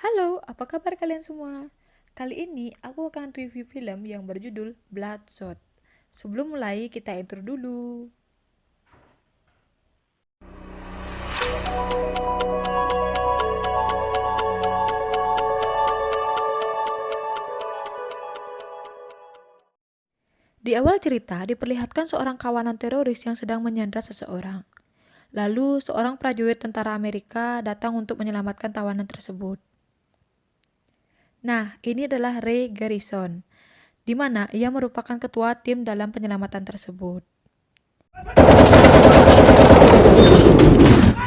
Halo, apa kabar kalian semua? Kali ini aku akan review film yang berjudul Bloodshot. Sebelum mulai, kita intro dulu. Di awal cerita, diperlihatkan seorang kawanan teroris yang sedang menyandra seseorang. Lalu, seorang prajurit tentara Amerika datang untuk menyelamatkan tawanan tersebut. Nah, ini adalah Ray Garrison, di mana ia merupakan ketua tim dalam penyelamatan tersebut.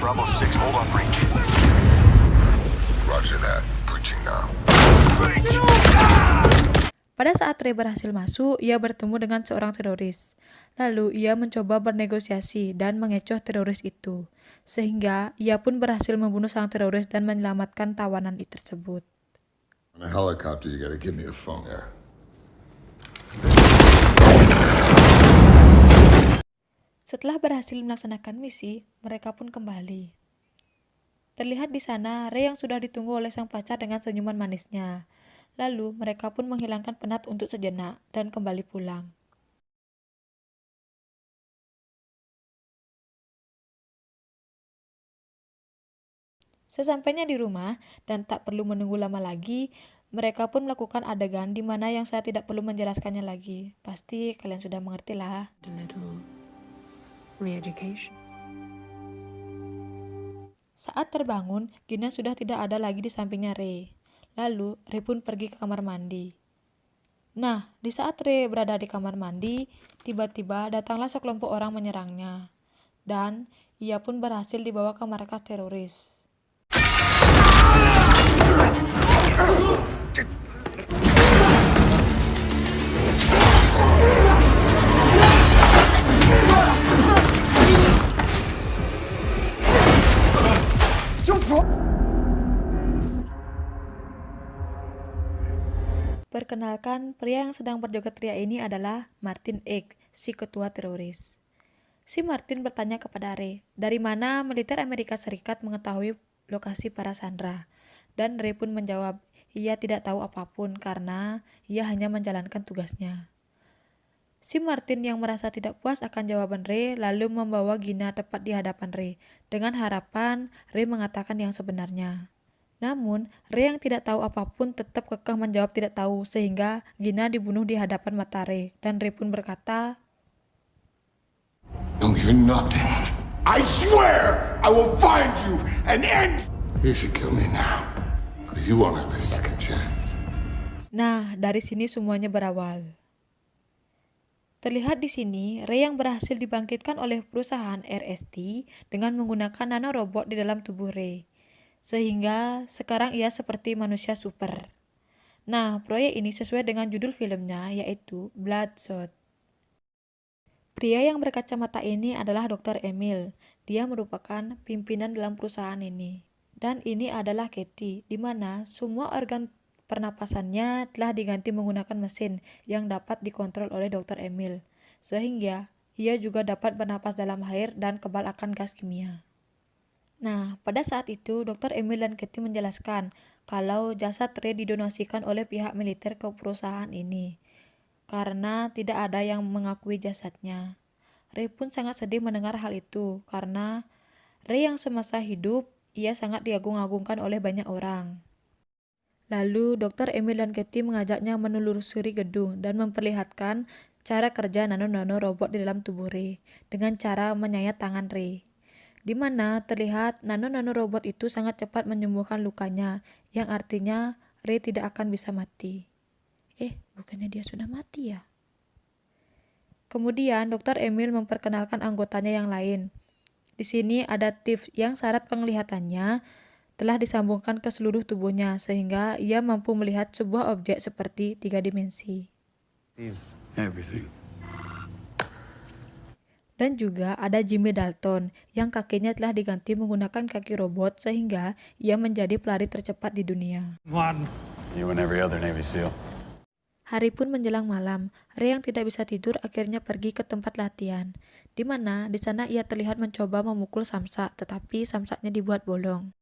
Bravo 6, hold on breach. Roger that. Breaching now. Pada saat Ray berhasil masuk, ia bertemu dengan seorang teroris. Lalu ia mencoba bernegosiasi dan mengecoh teroris itu, sehingga ia pun berhasil membunuh sang teroris dan menyelamatkan tawanan tersebut. On a helicopter, you gotta give me a phone. Yeah. Setelah berhasil melaksanakan misi, mereka pun kembali. Terlihat di sana Ray yang sudah ditunggu oleh sang pacar dengan senyuman manisnya. Lalu mereka pun menghilangkan penat untuk sejenak dan kembali pulang. Sesampainya di rumah dan tak perlu menunggu lama lagi, mereka pun melakukan adegan di mana yang saya tidak perlu menjelaskannya lagi. Pasti kalian sudah mengerti lah. A little re-education. Saat terbangun, Gina sudah tidak ada lagi di sampingnya Ray. Lalu, Ray pun pergi ke kamar mandi. Nah, di saat Ray berada di kamar mandi, tiba-tiba datanglah sekelompok orang menyerangnya. Dan ia pun berhasil dibawa ke markas teroris. Perkenalkan, pria yang sedang berjoget ria ini adalah Martin X, si ketua teroris. Si Martin bertanya kepada Ray, dari mana militer Amerika Serikat mengetahui lokasi para sandera? Dan Ray pun menjawab, ia tidak tahu apapun karena ia hanya menjalankan tugasnya. Si Martin yang merasa tidak puas akan jawaban Ray lalu membawa Gina tepat di hadapan Ray dengan harapan Ray mengatakan yang sebenarnya. Namun, Ray yang tidak tahu apapun tetap kekeh menjawab tidak tahu sehingga Gina dibunuh di hadapan mata Ray dan Ray pun berkata, No, you're nothing. I swear I will find you and end. You should kill me now, because you won't have a second chance. nah dari sini semuanya berawal. Terlihat di sini, Ray yang berhasil dibangkitkan oleh perusahaan RST dengan menggunakan nanorobot di dalam tubuh Ray. Sehingga sekarang ia seperti manusia super. Nah, proyek ini sesuai dengan judul filmnya yaitu Bloodshot. Pria yang berkacamata ini adalah Dr. Emil. Dia merupakan pimpinan dalam perusahaan ini. Dan ini adalah Katie, di mana semua organ pernapasannya telah diganti menggunakan mesin yang dapat dikontrol oleh Dr. Emil. Sehingga ia juga dapat bernapas dalam air dan kebal akan gas kimia. Nah, pada saat itu, Dr. Emil dan Katie menjelaskan kalau jasad Ray didonasikan oleh pihak militer ke perusahaan ini, karena tidak ada yang mengakui jasadnya. Ray pun sangat sedih mendengar hal itu, karena Ray yang semasa hidup, ia sangat diagung-agungkan oleh banyak orang. Lalu, Dr. Emil dan Katie mengajaknya menelusuri gedung dan memperlihatkan cara kerja nano-nano robot di dalam tubuh Ray, dengan cara menyayat tangan Ray. Di mana terlihat nano-nano robot itu sangat cepat menyembuhkan lukanya, yang artinya Ray tidak akan bisa mati. Bukannya dia sudah mati ya? Kemudian Dr. Emil memperkenalkan anggotanya yang lain. Di sini ada Tiff yang syarat penglihatannya telah disambungkan ke seluruh tubuhnya sehingga ia mampu melihat sebuah objek seperti 3 dimensi. Sees everything. Dan juga ada Jimmy Dalton yang kakinya telah diganti menggunakan kaki robot sehingga ia menjadi pelari tercepat di dunia. One. You and every other Navy SEAL. Hari pun menjelang malam, Ray yang tidak bisa tidur akhirnya pergi ke tempat latihan, di mana di sana ia terlihat mencoba memukul samsak, tetapi samsaknya dibuat bolong.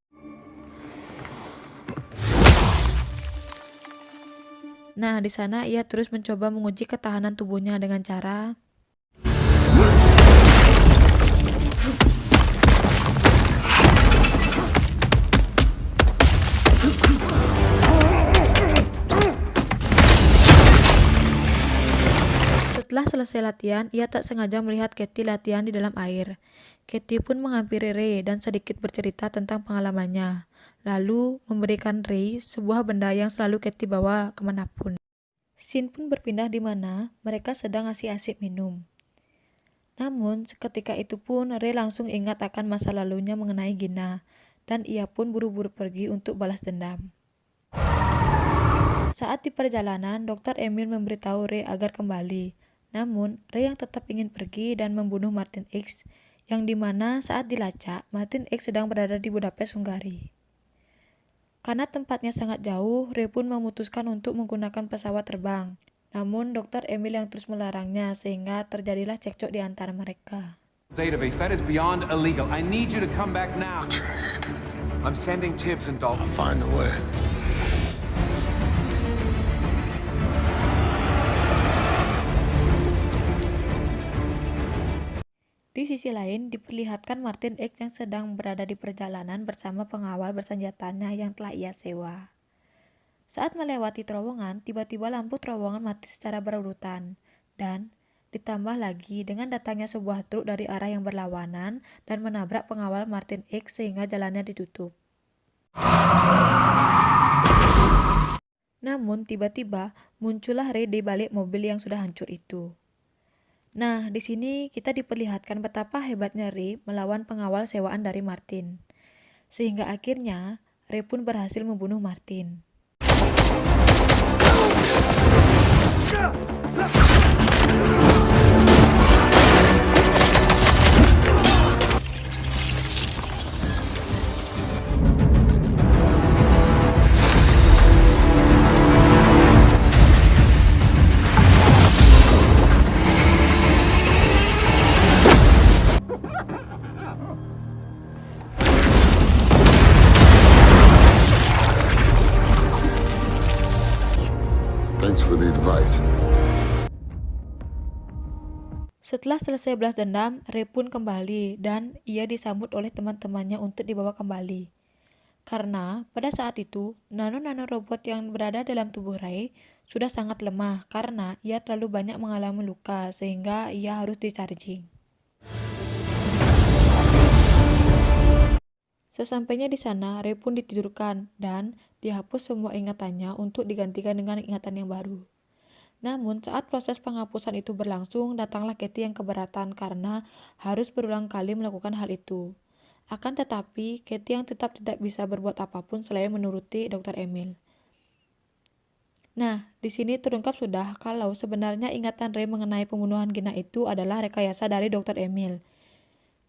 Nah, di sana ia terus mencoba menguji ketahanan tubuhnya dengan cara setelah selesai latihan, ia tak sengaja melihat Katie latihan di dalam air. Katie pun menghampiri Ray dan sedikit bercerita tentang pengalamannya, lalu memberikan Ray sebuah benda yang selalu Katie bawa kemanapun. Scene pun berpindah di mana mereka sedang asik-asik minum. Namun, seketika itu pun Ray langsung ingat akan masa lalunya mengenai Gina, dan ia pun buru-buru pergi untuk balas dendam. Saat di perjalanan, Dr. Emil memberitahu Ray agar kembali. Namun, Ray yang tetap ingin pergi dan membunuh Martin X, yang dimana saat dilacak, Martin X sedang berada di Budapest, Hungari. Karena tempatnya sangat jauh, Ray pun memutuskan untuk menggunakan pesawat terbang. Namun, Dr. Emil yang terus melarangnya sehingga terjadilah cekcok di antara mereka. Database, that is beyond illegal. I need you to come back now. I'm sending Tibbs and Dalton. I'll find a way. Di sisi lain, diperlihatkan Martin X yang sedang berada di perjalanan bersama pengawal bersenjatanya yang telah ia sewa. Saat melewati terowongan, tiba-tiba lampu terowongan mati secara berurutan, dan ditambah lagi dengan datangnya sebuah truk dari arah yang berlawanan dan menabrak pengawal Martin X sehingga jalannya ditutup. Namun, tiba-tiba muncullah Ray di balik mobil yang sudah hancur itu. Nah, di sini kita diperlihatkan betapa hebatnya Ray melawan pengawal sewaan dari Martin. Sehingga akhirnya, Ray pun berhasil membunuh Martin. Thanks for the advice. Setelah selesai balas dendam, Ray pun kembali dan ia disambut oleh teman-temannya untuk dibawa kembali. Karena pada saat itu, nano-nano robot yang berada dalam tubuh Ray sudah sangat lemah karena ia terlalu banyak mengalami luka sehingga ia harus di-charging. Sesampainya di sana, Ray pun ditidurkan dan dihapus semua ingatannya untuk digantikan dengan ingatan yang baru. Namun, saat proses penghapusan itu berlangsung, datanglah Katie yang keberatan karena harus berulang kali melakukan hal itu. Akan tetapi, Katie yang tetap tidak bisa berbuat apapun selain menuruti Dr. Emil. Nah, di sini terungkap sudah kalau sebenarnya ingatan Ray mengenai pembunuhan Gina itu adalah rekayasa dari Dr. Emil.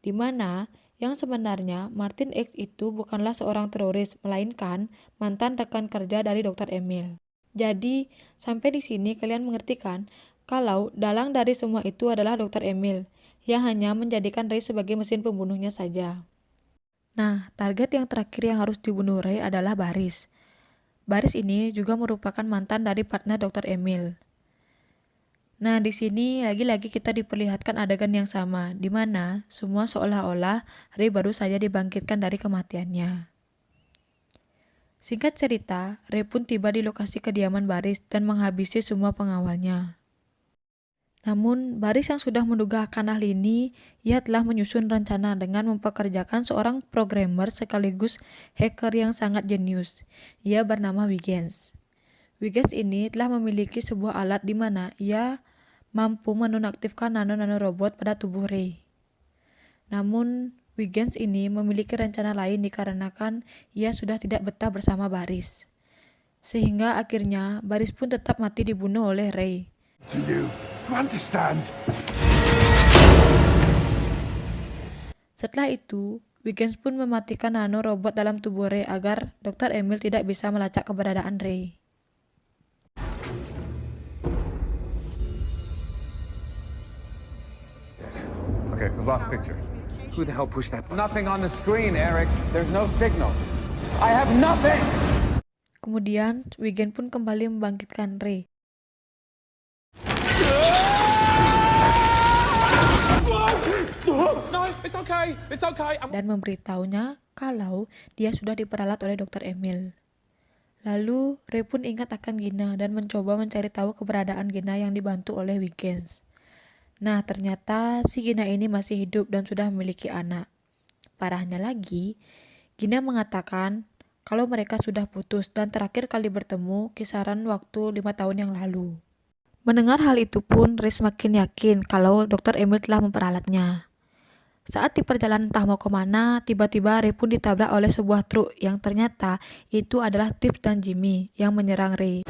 Di mana yang sebenarnya Martin X itu bukanlah seorang teroris, melainkan mantan rekan kerja dari Dr. Emil. Jadi, sampai di sini kalian mengerti kan kalau dalang dari semua itu adalah Dr. Emil yang hanya menjadikan Ray sebagai mesin pembunuhnya saja. Nah, target yang terakhir yang harus dibunuh Ray adalah Baris. Baris ini juga merupakan mantan dari partner Dr. Emil. Nah, di sini lagi-lagi kita diperlihatkan adegan yang sama, di mana semua seolah-olah Ray baru saja dibangkitkan dari kematiannya. Singkat cerita, Ray pun tiba di lokasi kediaman Baris dan menghabisi semua pengawalnya. Namun, Baris yang sudah menduga akan hal ini, ia telah menyusun rencana dengan mempekerjakan seorang programmer sekaligus hacker yang sangat jenius. Ia bernama Huygens. Huygens ini telah memiliki sebuah alat di mana ia mampu menonaktifkan nano-nano robot pada tubuh Ray. Namun, Huygens ini memiliki rencana lain dikarenakan ia sudah tidak betah bersama Baris. Sehingga akhirnya Baris pun tetap mati dibunuh oleh Ray. To you understand? Setelah itu, Huygens pun mematikan nano robot dalam tubuh Ray agar Dr. Emil tidak bisa melacak keberadaan Ray. Okay, we've lost picture. Who the hell pushed that? Nothing on the screen, Eric. There's no signal. I have nothing! Kemudian, Wiggin pun kembali membangkitkan Ray No, it's okay. It's okay. dan memberitahunya kalau dia sudah diperalat oleh Dr. Emil. Lalu, Ray pun ingat akan Gina dan mencoba mencari tahu keberadaan Gina yang dibantu oleh Wiggins. Nah, ternyata si Gina ini masih hidup dan sudah memiliki anak. Parahnya lagi, Gina mengatakan kalau mereka sudah putus dan terakhir kali bertemu kisaran waktu 5 tahun yang lalu. Mendengar hal itu pun, Ray semakin yakin kalau Dr. Emil telah memperalatnya. Saat di perjalanan entah mau kemana, tiba-tiba Ray pun ditabrak oleh sebuah truk yang ternyata itu adalah Tips dan Jimmy yang menyerang Ray.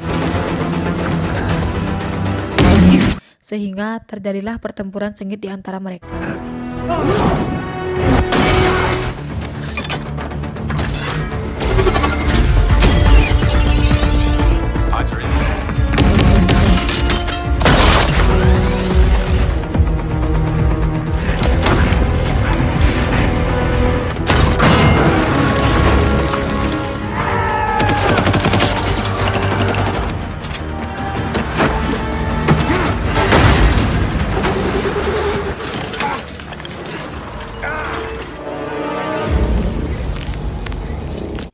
Sehingga terjadilah pertempuran sengit di antara mereka. Eyes are in.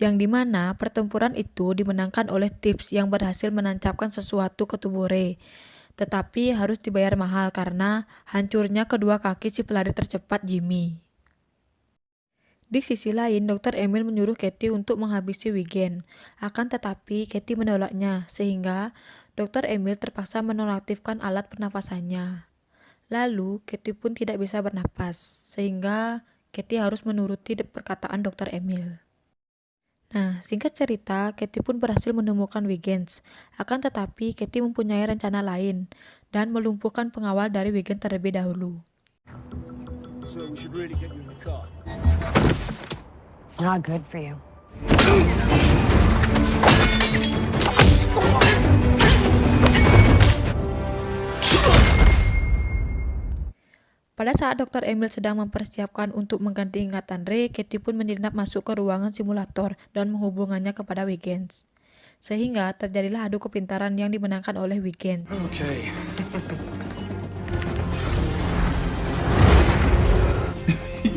Yang dimana pertempuran itu dimenangkan oleh Tips yang berhasil menancapkan sesuatu ke tubuh Ray. Tetapi harus dibayar mahal karena hancurnya kedua kaki si pelari tercepat Jimmy. Di sisi lain, Dr. Emil menyuruh Katie untuk menghabisi Wiggin. Akan tetapi, Katie menolaknya, sehingga Dr. Emil terpaksa menonaktifkan alat pernafasannya. Lalu, Katie pun tidak bisa bernapas, sehingga Katie harus menuruti perkataan Dr. Emil. Nah, singkat cerita, Katie pun berhasil menemukan Wiggins. Akan tetapi, Katie mempunyai rencana lain dan melumpuhkan pengawal dari Wiggins terlebih dahulu. So we should really get you in the car. It's not good for you. Pada saat Dr. Emil sedang mempersiapkan untuk mengganti ingatan Ray, Katie pun menyelinap masuk ke ruangan simulator dan menghubungannya kepada Wiggins. Sehingga terjadilah adu kepintaran yang dimenangkan oleh Wiggins. Okay.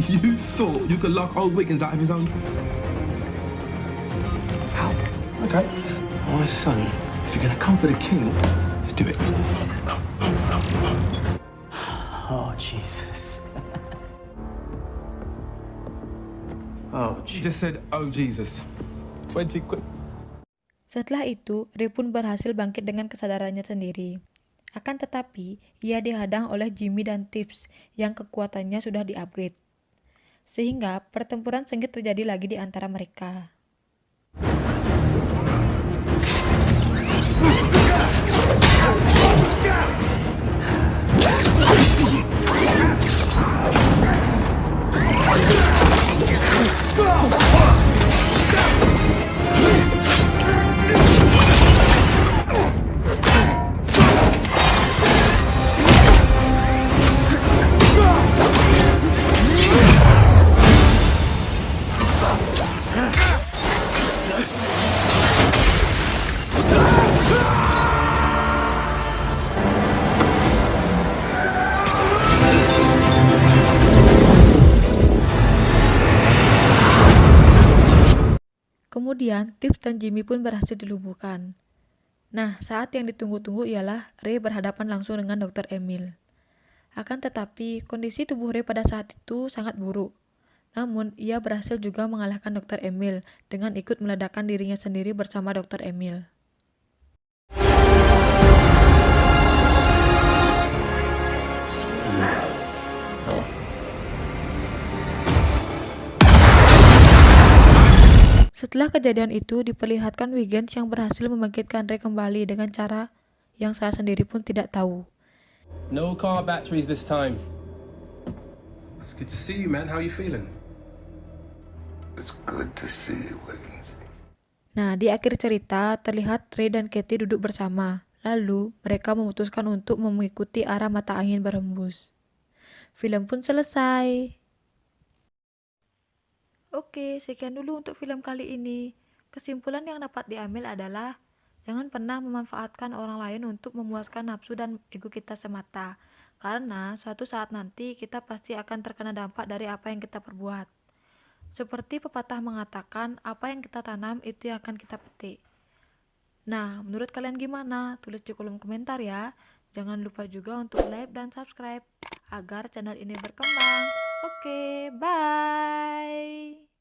You thought you could lock old Wiggins out of his own? How? Okay. My son, if you're gonna come for the king, do it. Oh, Jesus. Oh, You just said, oh Jesus. 20 quid. Setelah itu, Ray pun berhasil bangkit dengan kesadarannya sendiri. Akan tetapi, ia dihadang oleh Jimmy dan Tips yang kekuatannya sudah di-upgrade. Sehingga pertempuran sengit terjadi lagi di antara mereka. Kemudian, Tips dan Jimmy pun berhasil dilumpuhkan. Nah, saat yang ditunggu-tunggu ialah Ray berhadapan langsung dengan Dr. Emil. Akan tetapi, kondisi tubuh Ray pada saat itu sangat buruk. Namun, ia berhasil juga mengalahkan Dr. Emil dengan ikut meledakkan dirinya sendiri bersama Dr. Emil. Setelah kejadian itu, diperlihatkan Wiggins yang berhasil membangkitkan Ray kembali dengan cara yang saya sendiri pun tidak tahu. No car batteries this time. It's good to see you, man. How are you feeling? It's good to see you, Wiggins. Nah, di akhir cerita, terlihat Ray dan Katie duduk bersama. Lalu, mereka memutuskan untuk mengikuti arah mata angin berhembus. Film pun selesai. Oke, sekian dulu untuk film kali ini. Kesimpulan yang dapat diambil adalah jangan pernah memanfaatkan orang lain untuk memuaskan nafsu dan ego kita semata, karena suatu saat nanti kita pasti akan terkena dampak dari apa yang kita perbuat. Seperti pepatah mengatakan, apa yang kita tanam itu yang akan kita petik. Nah, menurut kalian gimana? Tulis di kolom komentar ya. Jangan lupa juga untuk like dan subscribe agar channel ini berkembang. Oke, bye.